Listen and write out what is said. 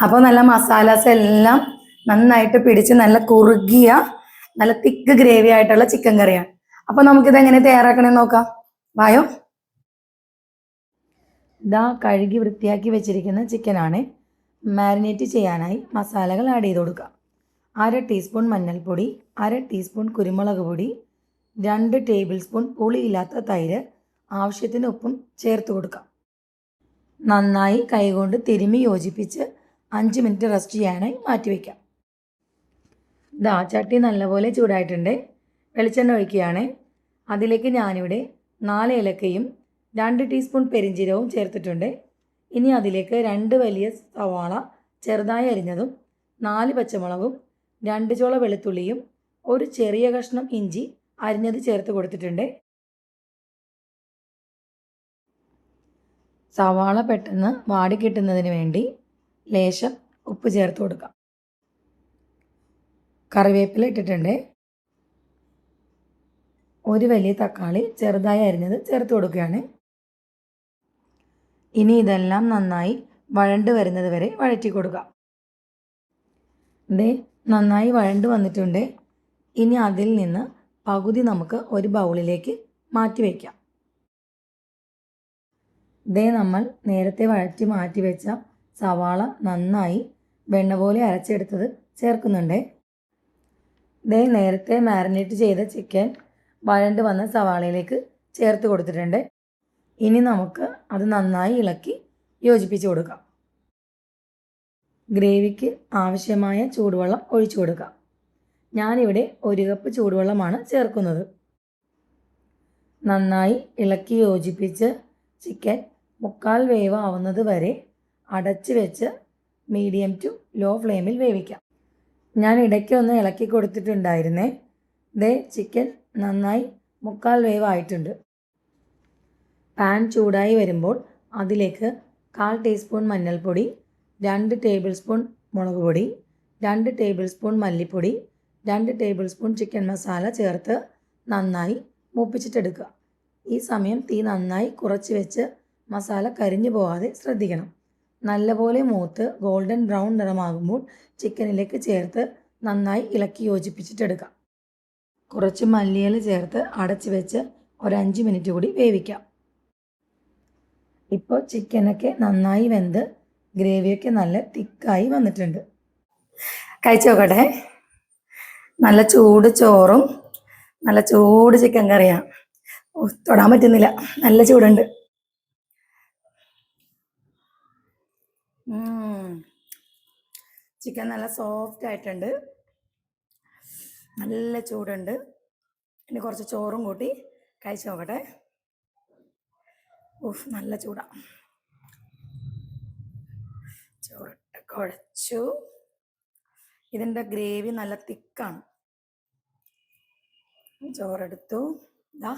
അപ്പോൾ നല്ല മസാലാസ് എല്ലാം നന്നായിട്ട് പിടിച്ച് നല്ല കുറുകിയ നല്ല തിക്ക് ഗ്രേവി ആയിട്ടുള്ള ചിക്കൻ കറിയാണ്. അപ്പോൾ നമുക്കിത് എങ്ങനെ തയ്യാറാക്കണമെന്ന് നോക്കാം. വായോ. ഇതാ കഴുകി വൃത്തിയാക്കി വെച്ചിരിക്കുന്ന ചിക്കനാണ്. മാരിനേറ്റ് ചെയ്യാനായി മസാലകൾ ആഡ് ചെയ്ത് കൊടുക്കാം. 1/2 ടീസ്പൂൺ മഞ്ഞൾപ്പൊടി, 1/2 ടീസ്പൂൺ കുരുമുളക് പൊടി, 2 ടേബിൾ സ്പൂൺ പുളിയില്ലാത്ത തൈര്, ആവശ്യത്തിന് ഉപ്പും ചേർത്ത് കൊടുക്കാം. നന്നായി കൈകൊണ്ട് തിരുമ്മി യോജിപ്പിച്ച് 5 മിനിറ്റ് റെസ്റ്റ് ചെയ്യാനായി മാറ്റിവെക്കാം. ഇതാ ചട്ടി നല്ലപോലെ ചൂടായിട്ടുണ്ട്. വെളിച്ചെണ്ണ ഒഴിക്കുകയാണ്. അതിലേക്ക് ഞാനിവിടെ 4 ഏലക്കയും 2 ടീസ്പൂൺ പെരിഞ്ജീരകവും ചേർത്തിട്ടുണ്ട്. ഇനി അതിലേക്ക് 2 വലിയ സവാള ചെറുതായി അരിഞ്ഞതും 4 പച്ചമുളകും 2 ചോള വെളുത്തുള്ളിയും 1 ചെറിയ കഷ്ണം ഇഞ്ചി അരിഞ്ഞത് ചേർത്ത് കൊടുത്തിട്ടുണ്ട്. സവാള പെട്ടെന്ന് വാടിക്കിട്ടുന്നതിന് വേണ്ടി ലേശം ഉപ്പ് ചേർത്ത് കൊടുക്കാം. കറിവേപ്പില ഇട്ടിട്ടുണ്ട്. 1 വലിയ തക്കാളി ചെറുതായി അരിഞ്ഞത് ചേർത്ത് കൊടുക്കുകയാണ്. ഇനി ഇതെല്ലാം നന്നായി വഴണ്ട് വരുന്നത് വരെ വഴറ്റി കൊടുക്കാം. ഇത് നന്നായി വഴണ്ട് വന്നിട്ടുണ്ട്. ഇനി അതിൽ നിന്ന് പകുതി നമുക്ക് ഒരു ബൗളിലേക്ക് മാറ്റി വയ്ക്കാം. ഇതേ നമ്മൾ നേരത്തെ വഴറ്റി മാറ്റി വെച്ച സവാള നന്നായി വെണ്ണ പോലെ അരച്ചെടുത്തത് ചേർക്കുന്നുണ്ട്. ഇതേ നേരത്തെ മാരിനേറ്റ് ചെയ്ത ചിക്കൻ വഴണ്ട് വന്ന സവാളയിലേക്ക് ചേർത്ത് കൊടുത്തിട്ടുണ്ട്. ഇനി നമുക്ക് അത് നന്നായി ഇളക്കി യോജിപ്പിച്ച് കൊടുക്കാം. ഗ്രേവിക്ക് ആവശ്യമായ ചൂടുവെള്ളം ഒഴിച്ചു കൊടുക്കാം. ഞാനിവിടെ 1 കപ്പ് ചൂടുവെള്ളമാണ് ചേർക്കുന്നത്. നന്നായി ഇളക്കി യോജിപ്പിച്ച് ചിക്കൻ 3/4 വേവ് ആവുന്നത് വരെ അടച്ച് വെച്ച് മീഡിയം ടു ലോ ഫ്ലെയിമിൽ വേവിക്കാം. ഞാൻ ഇടയ്ക്കൊന്ന് ഇളക്കി കൊടുത്തിട്ടുണ്ടായിരുന്നേ. ദേ ചിക്കൻ നന്നായി 3/4 വേവ് ആയിട്ടുണ്ട്. പാൻ ചൂടായി വരുമ്പോൾ അതിലേക്ക് 1/4 ടീസ്പൂൺ മഞ്ഞൾപ്പൊടി, 2 ടേബിൾ സ്പൂൺ മുളക് പൊടി, 2 ടേബിൾ സ്പൂൺ മല്ലിപ്പൊടി, 2 ടേബിൾ സ്പൂൺ ചിക്കൻ മസാല ചേർത്ത് നന്നായി മൂപ്പിച്ചിട്ടെടുക്കുക. ഈ സമയം തീ നന്നായി കുറച്ച് വെച്ച് മസാല കരിഞ്ഞു പോകാതെ ശ്രദ്ധിക്കണം. നല്ലപോലെ മൂത്ത് ഗോൾഡൻ ബ്രൗൺ നിറമാകുമ്പോൾ ചിക്കനിലേക്ക് ചേർത്ത് നന്നായി ഇളക്കി യോജിപ്പിച്ചിട്ടെടുക്കാം. കുറച്ച് മല്ലിയില ചേർത്ത് അടച്ച് വെച്ച് ഒരു 5 മിനിറ്റ് കൂടി വേവിക്കാം. ഇപ്പോൾ ചിക്കനൊക്കെ നന്നായി വെന്ത് ഗ്രേവിയൊക്കെ നല്ല തിക്കായി വന്നിട്ടുണ്ട്. കഴിച്ചു നോക്കട്ടെ. നല്ല ചൂട് ചോറും നല്ല ചൂട് ചിക്കൻ കറിയാണ്. തൊടാൻ പറ്റുന്നില്ല, നല്ല ചൂടുണ്ട്. ചിക്കൻ നല്ല സോഫ്റ്റ് ആയിട്ടുണ്ട്, നല്ല ചൂടുണ്ട്. ഇനി കുറച്ച് ചോറും കൂട്ടി കഴിച്ചു നോക്കട്ടെ. നല്ല ചൂടാ. ചോറിട്ട് കുഴച്ചു. ഇതിൻ്റെ ഗ്രേവി നല്ല തിക്കാണ്. ചോറെടുത്തു. ഇതാ